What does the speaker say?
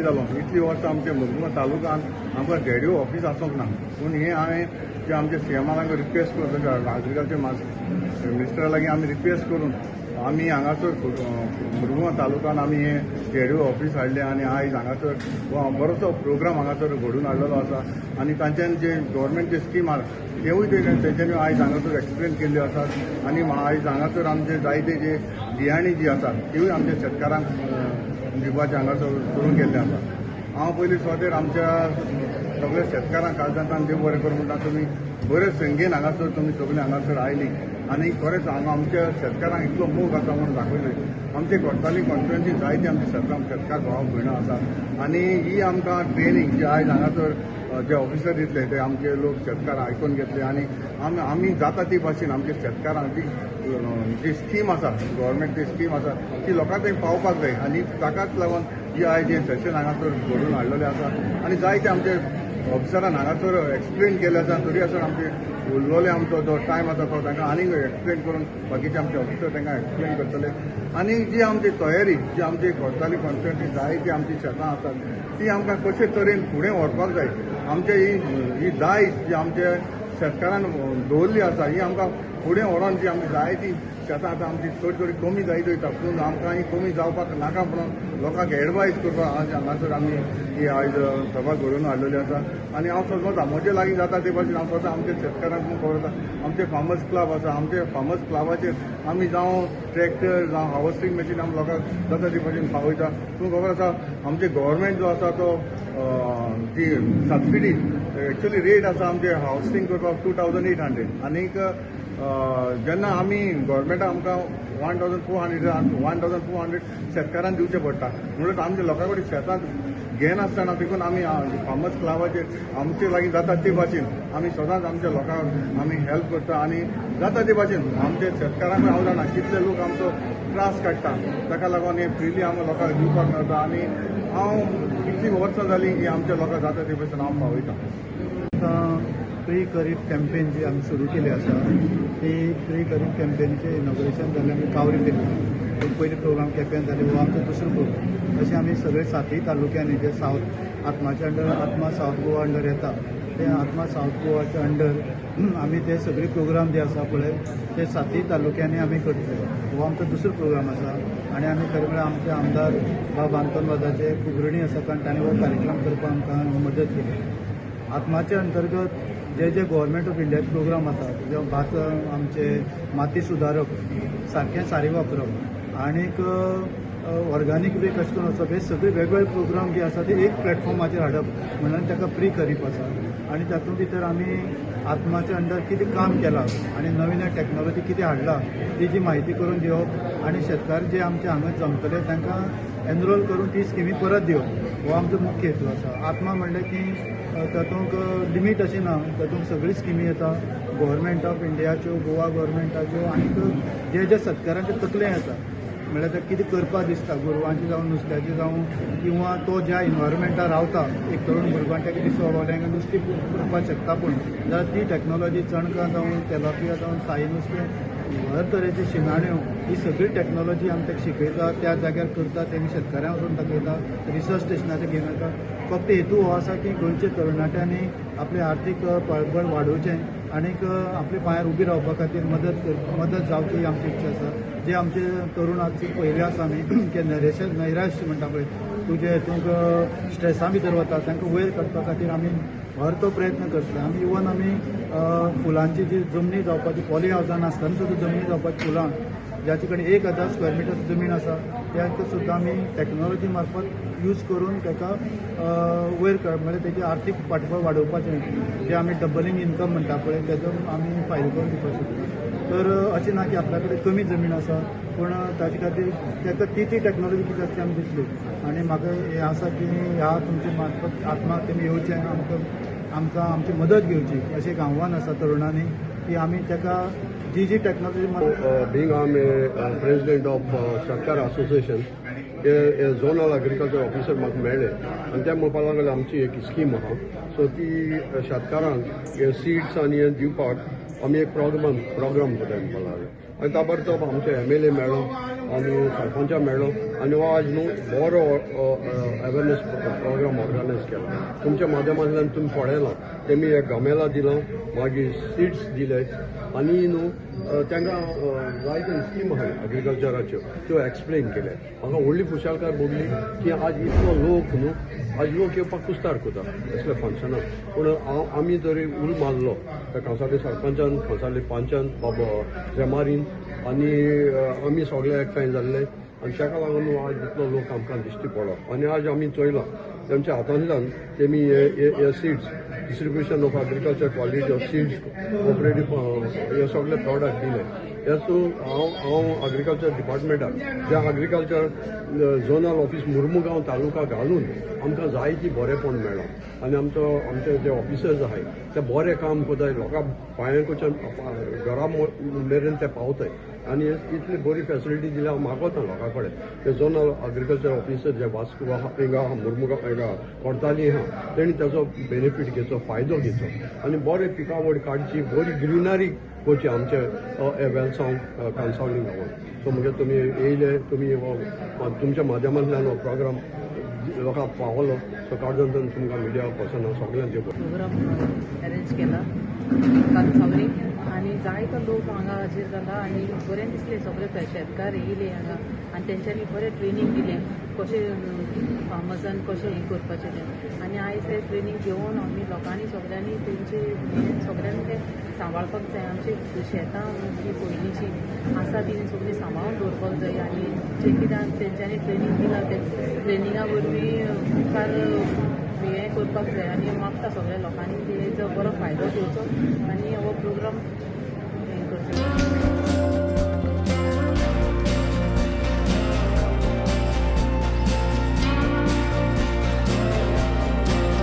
जालो इतली वर्सां आमच्या मुरगांव तालुक्यांत आमकां जेडीओ ऑफिस आसूंक ना पूण हे हांवें जे आमच्या सीएमा लागीं रिक्वेस्ट करता एग्रीकल्चर मिनिस्टरा लागीं आमी रिक्वेस्ट करून आमी हांगासर मुरगांव तालुक्यान आमी हे जेडीओ ऑफिस हाडले आनी आयज हांगासर बरोसो प्रोग्राम हांगासर घडून हाडलेलो आसा आनी तांच्यान जे गव्हर्मेंटचे स्कीम आसा तेवूय तेंच्यांनी आयज हांगासर एक्सप्लेन केल्ल्यो आसात आनी आयज हांगासर आमचे जायते जे बियाणी जी आसात तिवूय आमच्या शेतकारांक दिवपाचे हांगासर सुरू केल्ले आसा हांव पयलीं स्वतेर आमच्या सगळ्या शेतकारांक काळजांतान देव बरें करूं म्हणटा तुमी बरे संख्येन हांगासर तुमी सगळीं हांगासर आयलीं आनी खरेंच हांगा आमच्या शेतकारांक इतलो मोग आसा म्हणून दाखयलें आमचे कोर्ताली कॉन्फरन्सीन जायते आमचे शेतकार भाव भयणो आसात आनी ही आमकां ट्रेनींग जी आयज हांगासर जे ऑफिसर दितले ते आमचे लोक शेतकार आयकून घेतले आनी आमी जाता ती भाशेन आमच्या शेतकारांक जी स्कीम आसा गव्हर्मेंटची स्कीम आसा ती लोकां थंय पावपाक जाय आनी ताकाच लागून ही आयज हे सेशन हांगासर घडून हाडलेलें आसा आनी जायते आमचे ऑफिसरान हांगासर एक्सप्लेन केले आसा तरी आसतना आमचे उरलोले आमचो जो टायम आसा तो तांकां आनीक एक्सप्लेन करून बाकीचे आमचे ऑफिसर तांकां एक्सप्लेन करतले आनी जी आमची तयारी जी आमची कोर्ताली कॉन्फरन्सी जायती आमची शेतां आसात ती आमकां कशे तरेन फुडें व्हरपाक जाय आमचे ही दायज जी आमच्या शेतकारान दवरली आसा ही आमकां फुडें व्हरोन जी आमची जायती शेतां आतां आमची थोडी कमी जायत वयता पूण आमकां ही कमी जावपाक नाका म्हणून लोकांक एडवायज करपाक हांगासर आमी ही आयज सभा घडोवन हाडलेली आसा आनी हांव समजता म्हजे लागीं जाता ते भाशेन हांव स्वता आमच्या शेतकारांक खबर आसा आमचे फार्मर्स क्लब आसा आमचे फार्मर्स क्लबाचेर आमी जावं ट्रॅक्टर जावं हार्वेस्टिंग मशीन आमी लोकांक जाता ते भाशेन पावयता तुमकां खबर आसा आमचे गव्हर्मेंट जो आसा तो जी सबसिडी एक्चुअली रेट आसा आमचे हार्वेस्टिंग करपाक 2800 आनीक जेन्ना आमी गव्हर्मेंटाक आमकां 1400 शेतकारांक दिवचे पडटा म्हणून आमच्या लोकां कडेन शेतां घेनासतना देखून आमी फार्मर्स क्लबाचेर आमचे लागीं जाता ते भाशेन आमी सदांच आमच्या लोकांक आमी हेल्प करता आनी जाता ते भाशेन आमच्या शेतकारांक हांव जाणा कितले लोक आमचो त्रास काडटा ताका लागून हे फ्रिली आमी लोकांक दिवपाक मेळटा आनी हांव कितलीं वर्सां जालीं की आमच्या लोकांक जाता ते भाशेन हांव पावयता प्री खरीप कॅम्पेन जी आमी सुरू केली आसा ती प्री खरीप कॅम्पेनीचें इनॉग्रेशन जाल्लें आमी कावरी केल्लें एक पयलीं प्रोग्राम कॅम्पेन जालें हो आमचो दुसरो प्रोग्राम अशें आमी सगळे 7 तालुक्यांनी जे सावथ आत्माच्या अंडर आत्मा सावथ गोवा अंडर येता ते आत्मा सावथ गोवाच्या अंडर आमी ते सगळे प्रोग्राम जे आसा पळय ते 7 तालुक्यांनी आमी करतले हो आमचो दुसरो प्रोग्राम आसा आनी आमी खरें म्हळ्यार आमचे आमदार बाब आंतोनवादाचे खूब ऋणी आसा कारण ताणें हो कार्यक्रम करपाक आमकां मदत केली आत्माच्या अंतर्गत जे गव्हर्मेंट ऑफ इंडियाचे प्रोग्राम आसात जे भात आमचे माती सुदारप सारकें सारें वापरप आनीक ऑर्गॅनीक वे कशें करून वचप हे सगळे वेगवेगळे प्रोग्राम जे आसा ते एक प्लॅटफॉर्माचेर हाडप म्हणून ताका प्री खरीप आसा आनी तातूंत भितर आमी आत्माच्या अंडर कितें काम केलां आनी नवीन टॅक्नॉलॉजी कितें हाडला तेजी म्हायती करून दिवप आनी शेतकार जे आमचे हांगा जमतले तांकां एनरोल करून ती स्किमी परत दिवप हो आमचो मुख्य हेतू आसा आत्मा म्हणलें की तातूंत लिमीट अशी ना तातूंत सगळी स्किमी येता गव्हर्मेंट ऑफ इंडियाच्यो गोवा गव्हर्मेंटाच्यो आनीक जे शेतकारांचे तकलें येता म्हळ्यार ते कितें करपाक दिसता गोरवांचें जावं नुस्त्याचें जावं किंवा तो ज्या इन्वायरमेंटार रावता एक तरूण भुरगो ताका दिसो बाबा नुस्तें करपाक शकता पूण जाल्यार ती टॅक्नॉलॉजी चणकां जावं तेलापिया जावं साई नुस्तें हर तरेच्यो शिणाण्यो ही सगळी टॅक्नॉलॉजी आमी ताका शिकयता त्या जाग्यार करता तेमी शेतकाऱ्यांक वचून दाखयता रिसर्च स्टेशनाचेर घेवन येता फक्त हेतू हो आसा की गोंयच्या तरणाट्यांनी आपलें आर्थीक पळबळ वाडोवचें आनीक आपल्या पांयार उबी रावपा खातीर मदत जावची ही आमची इच्छा आसा जे आमचे तरूण आज पयले आसा आमी की नैराश्य म्हणटा पळय तुजे हेतूंक स्ट्रेसा भितर वता तांकां वयर काडपा खातीर आमी हर तो प्रयत्न करतले आमी इवन आमी फुलांची जी जमनी जावपाची पॉली हावजान आसतना सुद्दां जमनी जावपाची फुलां ज्याचे कडेन 1000 स्क्वेअर मिटर जमीन आसा त्याक सुद्दां आमी टॅक्नॉलॉजी मार्फत यूज करून ताका वयर म्हणजे तेजें आर्थीक फाटबळ वाडोवपाचें जे आमी डबलिंग इनकम म्हणटा पळय तेजो आमी फायदो करून दिवपाक शकता तर अशें ना की आपल्या कडेन कमी जमीन आसा पूण ताचे खातीर ताका ती टॅक्नॉलॉजी कितें आसा ती आमी दितली आनी म्हाका हें आसा की ह्या तुमचे मार्फत आत्माक तेमी येवचें आमकां आमची मदत घेवची अशें एक आव्हान आसा तरुणांनी की आमी ताका जी technology being I'm a president of Shatkar Association, a zonal agriculture officer म्हाका मेळ्ळे आनी त्या म्हणपाक लागले आमची एक स्कीम आहा सो ती शेतकारांक हे सीड्स आनी हे दिवपाक आमी एक प्रोग्राम करता म्हणपाक लागले आनी ताबडतोब आमचे MLA मेळ्ळो आनी सरपंचा मेळ्ळो आनी हो आज न्हू बरो अवेरनेस प्रोग्राम ऑर्गनायज केला तुमच्या माध्यमांतल्यान तुमी पळयलां तेमी एक गमेला दिलां मागीर सीड्स दिले आनी न्हू तांकां जायत्यो स्कीम आहाय एग्रीकल्चराच्यो त्यो एक्सप्लेन केले म्हाका व्हडली खुशालकाय भोगली की आज इतलो लोक न्हू आज लोक येवपाक कुस्तार करता असल्या फंक्शनाक पूण आमी तरी उल मारलो त्या खासाली सरपंचान खासाली पंचान बाबा रेमारीन आनी आमी सगळे एकठांय जाल्ले आनी ताका लागून आज इतलो लोक आमकां दिश्टी पडलो आनी आज आमी चोयलां तेमच्या हातांतल्यान तेमी हे seeds distribution of agriculture quality of seeds cooperative हे सगळे प्रॉडक्ट दिले हेतू हांव एग्रीकल्चर डिपार्टमेंटाक जे एग्रीकल्चर झोनल ऑफिस मुर्मुगांव तालुका घालून आमकां जायती बरेपण मेळ्ळां आनी आमचे जे ऑफिसर्स आहाय ते बरें काम कोताय लोकां पांयांकडच्यान घरा मेरेन ते पावताय आनी इतली बरी फॅसिलिटी दिल्या हांव मागोता लोकां कडेन ते झोनल एग्रीकल्चर ऑफिसर जे वास्को हिंगा मुर्मुगांव हिंगा कोर्ताली आहा तेणी ताचो बेनिफीट घेवचो फायदो घेवचो आनी बरें पिकावळ काडची बरी ग्रिनरी करची आमचे वेलसांव कांसावलींग गांवांत सो म्हणजे तुमी येयले तुमी तुमच्या माध्यमांतल्यान हो प्रोग्राम लोकांक पावलो सो काडून तुमकां मिडिया पर्सनां सगळ्यांचे प्रोग्राम अरेंज केला कांसावली आनी जायतो लोक हांगा हाजीर जाला आनी बरें दिसलें सगळे शेतकार येयले हांगा आनी तेंच्यांनी बरें ट्रेनींग दिलें कशें फार्मर्सान कशें हें करपाचें तें आनी आयज हें ट्रेनींग घेवन आमी लोकांनी सगळ्यांनी तेंचे सगळ्यांनी तें सांबाळपाक जाय आमची शेतां जी पयलींची आसा ती सगळीं सांबाळून दवरपाक जाय आनी जें कितें तेंच्यांनी ट्रेनींग दिलां तें ट्रेनिंगा वरवीं मुखार हें करपाक जाय आनी मागता सगळ्या लोकांनी तेजो बरो फायदो घेवचो आनी हो प्रोग्राम हें करचो